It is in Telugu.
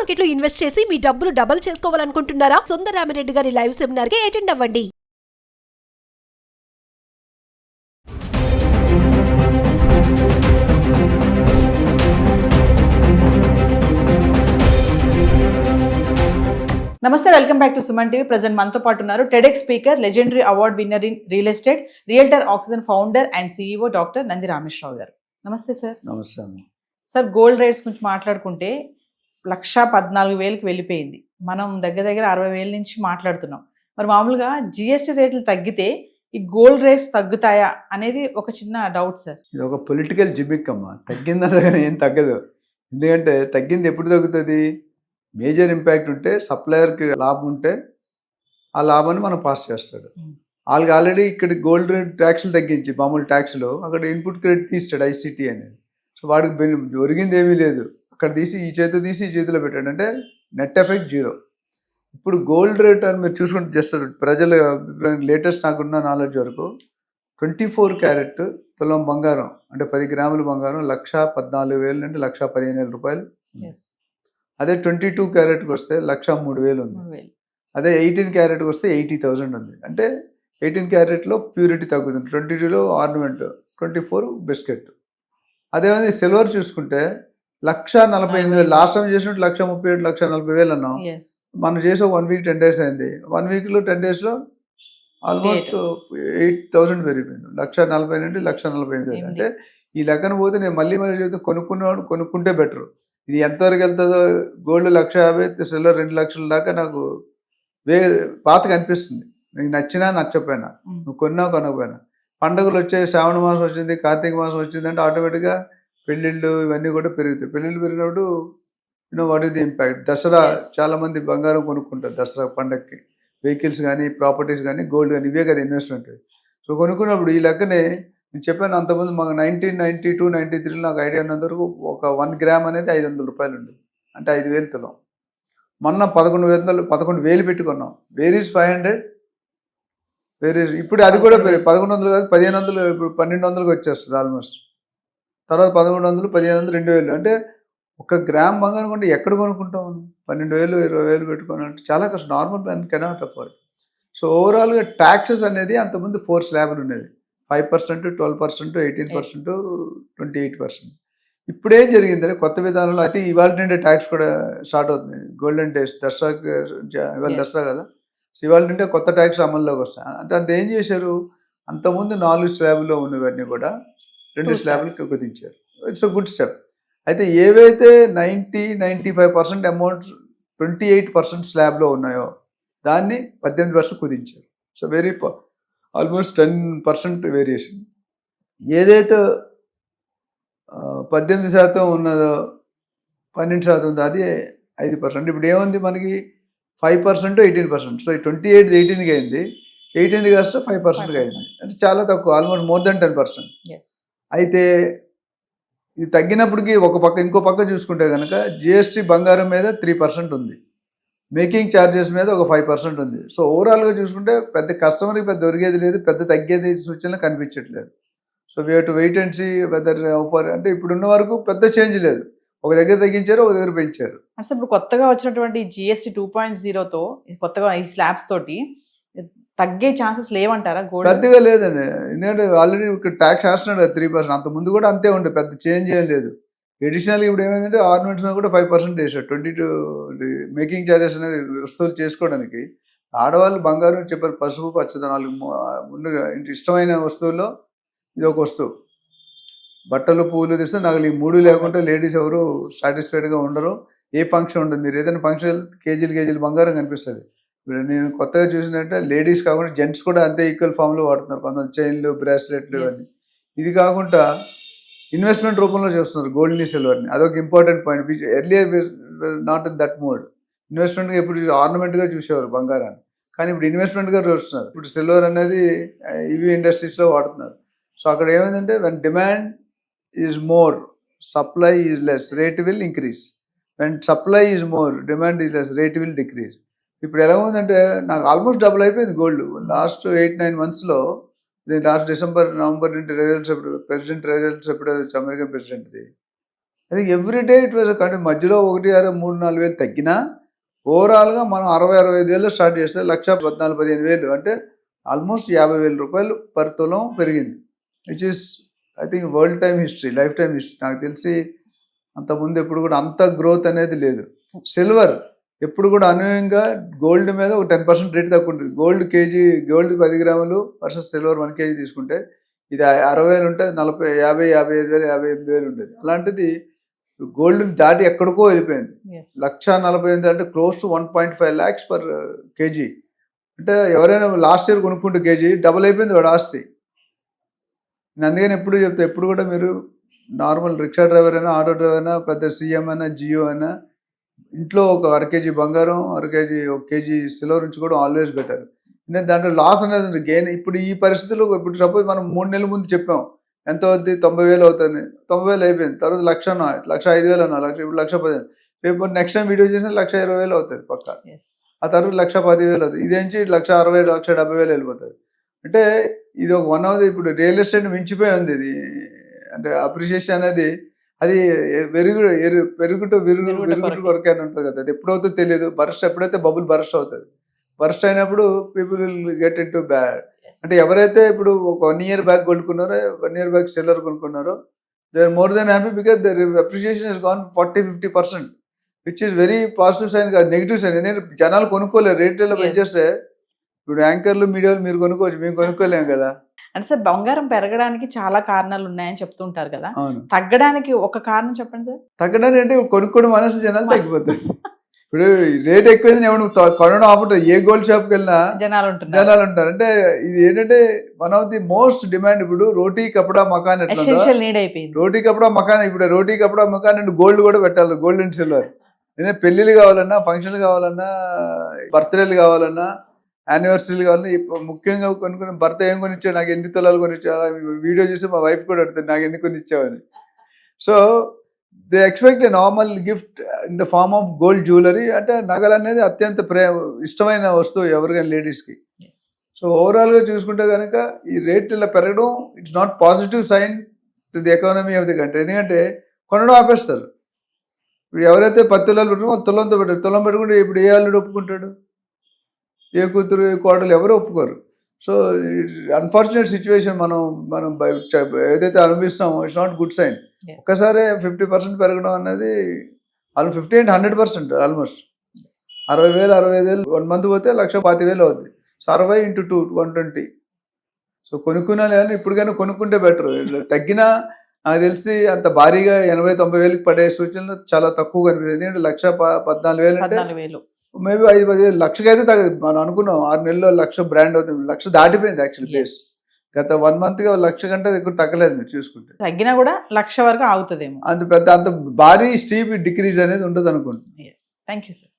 మార్కెట్ లో ఇన్వెస్ట్ చేసి మీ డబ్బులు డబుల్ చేసుకోవాలనుకుంటున్నారా? సుందరరామిరెడ్డి గారి లైవ్ సెమినార్ కి అటెండ్ అవ్వండి. నమస్తే, welcome back to Suman TV. Present మనతో పాటు ఉన్నారు TEDx speaker, legendary award winner in real estate, realtor oxygen founder and CEO doctor Nandi Rameshwar Rao గారు. నమస్తే సార్. నమస్తే అమ్మ. సార్, గోల్డ్ రేట్స్ గురించి మాట్లాడుకుంటే 1,14,000కి వెళ్ళిపోయింది. మనం దగ్గర 60,000 నుంచి మాట్లాడుతున్నాం. మరి మామూలుగా GST రేట్లు తగ్గితే ఈ గోల్డ్ రేట్స్ తగ్గుతాయా అనేది ఒక చిన్న డౌట్ సార్. ఇది ఒక పొలిటికల్ జిమిక్ అమ్మ. తగ్గిందన్నా కానీ ఏం తగ్గదు. ఎందుకంటే తగ్గింది ఎప్పుడు తగ్గుతుంది? మేజర్ ఇంపాక్ట్ ఉంటే, సప్లయర్కి లాభం ఉంటే ఆ లాభాన్ని మనం పాస్ చేస్తాడు. వాళ్ళకి ఆల్రెడీ ఇక్కడ గోల్డ్ రేట్ ట్యాక్స్లు తగ్గించి మామూలు ట్యాక్స్లో అక్కడ ఇన్పుట్ క్రెడిట్ తీస్తాడు ICT అనేది. సో వాడికి ఒరిగింది ఏమీ లేదు. అక్కడ తీసి ఈ చేతిలో తీసి ఈ చేతిలో పెట్టాడు అంటే నెట్ ఎఫెక్ట్ 0. ఇప్పుడు గోల్డ్ రేట్ అని మీరు చూసుకుంటే జస్ట్ ప్రజలు లేటెస్ట్ నాకున్న నాలెడ్జ్ వరకు 24 క్యారెట్ తులం బంగారం అంటే 10 గ్రాముల బంగారం 1,14,000 నుండి 1,15,000 రూపాయలు. అదే 22 క్యారెట్కి వస్తే 1,03,000 ఉంది. అదే 18 క్యారెట్కి వస్తే 80,000 ఉంది. అంటే 18 క్యారెట్లో ప్యూరిటీ తగ్గుతుంది, 22లో ఆర్నమెంట్, 24 బిస్కెట్. అదేవిధంగా సిల్వర్ చూసుకుంటే 1,48,000 లాస్ట్ టైం చేసినట్టు 1,37,000 1,40,000 అన్నాం. మనం చేసే 1 వీక్ 10 days అయింది. 1 వీక్లో 10 daysలో ఆల్మోస్ట్ 8,000 పెరిగిపోయింది. 1,40,000 నుండి 1,45,000. అంటే ఈ లెక్కన పోతే నేను మళ్ళీ చెప్తే కొనుక్కునేవాడు కొనుక్కుంటే బెటర్. ఇది ఎంతవరకు వెళ్తుందో, గోల్డ్ 1,50,000 సిల్వర్ 2 లక్షల దాకా నాకు పాతగా అనిపిస్తుంది. నీకు నచ్చినా నచ్చకపోయినా, నువ్వు కొనకపోయినా. పండుగలు వచ్చాయి, శ్రావణ మాసం వచ్చింది, కార్తీక మాసం వచ్చింది అంటే ఆటోమేటిక్గా పెళ్ళిళ్ళు ఇవన్నీ కూడా పెరుగుతాయి. పెళ్ళిళ్ళు పెరిగినప్పుడు what is the impact? Dasara చాలామంది బంగారం కొనుక్కుంటారు. దసరా పండగకి వెహికల్స్ కానీ, ప్రాపర్టీస్ కానీ, గోల్డ్ కానీ, ఇవే కదా ఇన్వెస్ట్మెంట్. సో కొనుక్కున్నప్పుడు ఈ లెక్కనే నేను చెప్పాను. అంతకుముందు మాకు 1992, 93 నాకు ఐడియా ఉన్నంత వరకు ఒక 1 గ్రామ్ అనేది 500 రూపాయలు ఉండేది. అంటే 5,000 తులం. మొన్న 11,000 పెట్టుకున్నాం. Where is 500? వేర్ ఈజ్ ఇప్పుడు అది కూడా 1,100 కాదు 1,500, ఇప్పుడు 1,200కి వచ్చేస్తుంది ఆల్మోస్ట్. తర్వాత 1,100, 1,500, 2,000. అంటే 1 గ్రామ్ బంగారం కొంటే ఎక్కడ కొనుక్కుంటాం? 12,000, 20,000 పెట్టుకోవాలంటే చాలా కష్టం. Normal man cannot afford. So ఓవరాల్గా ట్యాక్సెస్ అనేది అంతకుముందు 4 స్లాబ్లు ఉండేది. 5%, 12%, 18%, 28%. ఇప్పుడు ఏం జరిగిందంటే కొత్త విధానంలో అయితే ఇవాళ నుండే ట్యాక్స్ కూడా స్టార్ట్ అవుతుంది. గోల్డెన్ డేస్ దసరాకి, ఇవాళ దసరా కదా. సో ఇవాళ నుండే కొత్త ట్యాక్స్ అమల్లోకి వస్తాయి. అంటే అంత ఏం చేశారు? అంతకుముందు 4 స్లాబ్లో ఉన్నవన్నీ కూడా 2 స్లాబ్లకి కుదించారు. It's a good step. అయితే ఏవైతే 90-95% అమౌంట్స్ 28% స్లాబ్లో ఉన్నాయో దాన్ని 18% కుదించారు. So almost 10% variation. ఏదైతే 18% ఉన్నదో, 12% ఉందో అది 5%. ఇప్పుడు ఏముంది మనకి? 5%, 18%. సో 28 18కి అయింది, 18 కాస్త 5%కి అయింది. అంటే చాలా తక్కువ, ఆల్మోస్ట్ మోర్ దెన్ 10%. అయితే ఇది తగ్గినప్పటికీ ఒక పక్క ఇంకో పక్క చూసుకుంటే కనుక GST బంగారం మీద 3% ఉంది, మేకింగ్ ఛార్జెస్ మీద ఒక 5% ఉంది. సో ఓవరాల్గా చూసుకుంటే పెద్ద కస్టమర్కి పెద్ద దొరికేది లేదు, పెద్ద తగ్గేది సూచనలు కనిపించట్లేదు. So we have to wait and see whether offer. అంటే ఇప్పుడున్న వరకు పెద్ద చేంజ్ లేదు. ఒక దగ్గర తగ్గించారు, ఒక దగ్గర పెంచారు. అంటే ఇప్పుడు కొత్తగా వచ్చినటువంటి GST 2.0తో కొత్తగా ఈ స్లాబ్స్ తోటి తగ్గే ఛాన్సెస్ లేవంటారా? గోల్డ్ పెద్దగా లేదండి. ఎందుకంటే ఆల్రెడీ ఇక్కడ ట్యాక్స్ వేస్తున్నాడు కదా 3%. అంత ముందు కూడా అంతే ఉండే, పెద్ద చేంజ్ ఏం లేదు. ఎడిషనల్గా ఇప్పుడు ఏమైందంటే ఆర్నమెంట్స్ మీద కూడా 5% వేసాడు. 22 మేకింగ్ ఛార్జెస్ అనేది వస్తువులు చేసుకోవడానికి. ఆడవాళ్ళు బంగారం చెప్పారు, పసుపు, పచ్చదనాలు ముందు ఇష్టమైన వస్తువుల్లో ఇది ఒక వస్తువు. బట్టలు, పువ్వులు తెస్తే నగలు, ఈ 3 లేకుంటే లేడీస్ ఎవరు సాటిస్ఫైడ్గా ఉండరు. ఏ ఫంక్షన్ ఉండదు. మీరు ఏదైనా ఫంక్షన్ వెళ్తే కేజీలు బంగారం కనిపిస్తుంది. ఇప్పుడు నేను కొత్తగా చూసినట్టే లేడీస్ కాకుండా జెంట్స్ కూడా అంతే ఈక్వల్ ఫామ్లో వాడుతున్నారు. కొంతమంది చైన్లు, బ్రాస్లెట్లు అన్నీ. ఇది కాకుండా ఇన్వెస్ట్మెంట్ రూపంలో చేస్తున్నారు గోల్డ్ని, సిల్వర్ని. అదొక important point. Earlier not in that mode. ఇన్వెస్ట్మెంట్గా ఎప్పుడు ఆర్నమెంట్గా చూసేవారు బంగారాన్ని, కానీ ఇప్పుడు ఇన్వెస్ట్మెంట్గా చూస్తున్నారు. ఇప్పుడు సిల్వర్ అనేది ఇవి ఇండస్ట్రీస్లో వాడుతున్నారు. సో అక్కడ ఏమైందంటే when demand is more, supply is less, rate will increase. When supply is more, demand is less, rate will decrease. ఇప్పుడు ఎలా ఉందంటే నాకు ఆల్మోస్ట్ డబుల్ అయిపోయింది గోల్డ్ లాస్ట్ 8-9 monthsలో. లాస్ట్ డిసెంబర్, నవంబర్ నుండి రిజల్ట్స్ ఎప్పుడు, ప్రెసిడెంట్ రిజల్ట్స్ ఎప్పుడో అమెరికన్ ప్రెసిడెంట్ది అది ఎవ్రీ డే ఇట్ వాజ్ కంటే మధ్యలో 1-3-4 వేలు తగ్గినా ఓవరాల్గా మనం 60-65 వేలు స్టార్ట్ చేస్తే 1,14,15,000 అంటే ఆల్మోస్ట్ 50,000 రూపాయలు పర్ తులం పెరిగింది, which is I think world time history, life time history. నాకు తెలిసి అంతకుముందు ఎప్పుడు కూడా అంత గ్రోత్ అనేది లేదు. సిల్వర్ ఎప్పుడు కూడా అనూహ్యంగా గోల్డ్ మీద ఒక 10% రేట్ తక్కువ ఉంటుంది. గోల్డ్ 10 గ్రాములు వర్సెస్ సిల్వర్ 1 kg తీసుకుంటే ఇది 60,000 ఉంటే 50,000, 55,000, 58,000 ఉంటుంది. అలాంటిది గోల్డ్ దాటి ఎక్కడికో వెళ్ళిపోయింది. 1,48,000 అంటే close to 1.5 lakhs per KG. అంటే ఎవరైనా లాస్ట్ ఇయర్ కొనుక్కుంటే కేజీ డబుల్ అయిపోయింది వాడు ఆస్తి. నేను అందుకని ఎప్పుడు చెప్తా, ఎప్పుడు కూడా మీరు నార్మల్ రిక్షా డ్రైవర్ అయినా, ఆటో డ్రైవర్ అయినా, పెద్ద సీఎం అయినా, జియో అయినా ఇంట్లో ఒక 1 kg బంగారం, 1 kg, 1 kg సిల్వర్ ఉంచుకోవడం ఆల్వేస్ బెటర్. ఎందుకంటే దాంట్లో లాస్ అనేది ఉంది, గెయిన్. ఇప్పుడు ఈ పరిస్థితుల్లో ఇప్పుడు సపోజ్ మనం 3 నెలల ముందు చెప్పాం ఎంత అవుద్ది, 90,000 అవుతుంది, 90,000 అయిపోయింది. తర్వాత 1,05,000 అన్నా, ఇప్పుడు 1,10,000. రేపు నెక్స్ట్ టైం వీడియో చేసిన 1,20,000 అవుతుంది పక్క. ఆ తర్వాత 1,10,000 అవుతుంది. ఇదేంచి 1,60,000, 1,70,000 వెళ్ళిపోతుంది. అంటే ఇది ఒక వన్ ఆఫ్ ది ఇప్పుడు రియల్ ఎస్టేట్ మించిపోయి ఉంది ఇది. అంటే అప్రిషియేషన్ అనేది అది పెరుగుట కొరకే అని ఉంటుంది కదా, అది ఎప్పుడవుతుందో తెలియదు. ఎప్పుడైతే బబుల్ బర్స్ట్ అవుతుంది, బర్స్ట్ అయినప్పుడు people will get into bad. అంటే ఎవరైతే ఇప్పుడు ఒక 1 year బ్యాక్ కొనుక్కున్నారో, 1 year బ్యాక్ సిల్వర్ కొనుక్కున్నారో, they are more than happy because their appreciation is gone 40-50%, which is very positive sign కాదు, నెగిటివ్ సైన్. ఎందుకంటే జనాలు కొనుక్కోలేరు, రేట్లలో పెంచేస్తే. ఇప్పుడు యాంకర్లు, మీడియాలు మీరు కొనుక్కోవచ్చు, మేము కొనుక్కోలేము కదా. అంటే సార్ బంగారం పెరగడానికి చాలా కారణాలు ఉన్నాయని చెప్తుంటారు కదా, అవును. తగ్గడానికి ఒక కారణం చెప్పండి సార్. తగ్గడానికి అంటే కొనుక్కోవడం మనసు జనాలు తగ్గిపోతుంది. ఇప్పుడు రేట్ ఎక్కువైంది ఎవరు కొనడం ఆపటం, ఏ గోల్డ్ షాప్కి వెళ్ళినా జనాలు ఉంటారు. అంటే ఇది ఏంటంటే one of the most demand. ఇప్పుడు రోటీ కపడా మకాన్ ఎట్లా నీడ్ అయిపోయింది, రోటీ కపడా మకాన్. ఇప్పుడు రోటీ కపడా మకాన్ అండ్ గోల్డ్ కూడా పెట్టాలి, గోల్డ్ అండ్ సిల్వర్. ఎందుకంటే పెళ్ళిళ్ళు కావాలన్నా, ఫంక్షన్లు కావాలన్నా, బర్త్డేలు కావాలన్నా, యానివర్సరీలు కావాలన్నా, ముఖ్యంగా కొనుక్కుని భర్త ఏం కొనిచ్చాడు, నాకు ఎన్ని తులాలు కొనిచ్చాడు, వీడియో చూసి మా వైఫ్ కూడా అడుగుతుంది నాకు ఎన్ని కొనిచ్చావని. So they expect a normal gift in the form of gold jewellery. అంటే నగలు అనేది అత్యంత ఇష్టమైన వస్తువు ఎవరికైనా లేడీస్కి. సో ఓవరాల్గా చూసుకుంటే కనుక ఈ రేట్లు పెరగడం it's not positive sign to the economy of the country. ఎందుకంటే కొనడం ఆపేస్తారు. ఇప్పుడు ఎవరైతే 10 తులాలు పెట్టడం తులంతో పెట్టారు, తులం పెట్టుకుంటే ఇప్పుడు ఏ అల్లుడు ఒప్పుకుంటాడు, ఏ కూతురు, ఏ కోడలు ఎవరు ఒప్పుకోరు. సో అన్ఫార్చునేట్ సిచ్యువేషన్ మనం ఏదైతే అనుభవిస్తామో ఇట్స్ నాట్ గుడ్ సైన్. ఒక్కసారి 50% పెరగడం అనేది 50 and 100% ఆల్మోస్ట్ 60,000, 65,000 1 month పోతే 1,25,000 అవుద్ది. So 60 into 2 120. సో కొనుక్కున్నా ఇప్పుడు కానీ కొనుక్కుంటే బెటర్. తగ్గినా నాకు తెలిసి అంత భారీగా 80,000-90,000 పడే సూచనలు చాలా తక్కువ కనిపిస్తుంది. ఎందుకంటే 1,14,000 అంటే మేబీ 5-10,000, 1,00,000 అయితే తగ్గదు. మనం అనుకున్నాం 6 నెలల్లో 1,00,000 బ్రాండ్ అవుతుంది, 1,00,000 దాటిపోయింది యాక్చువల్ ప్లేస్. గత 1 monthగా 1,00,000 కంటే ఎక్కువ తగ్గలేదు మీరు చూసుకుంటే. తగ్గినా కూడా 1,00,000 వరకు అవుతుందేమో. అంత భారీ స్టీప్ డిక్రీజ్ అనేది ఉండదు అనుకుంటున్నాను. Thank you sir.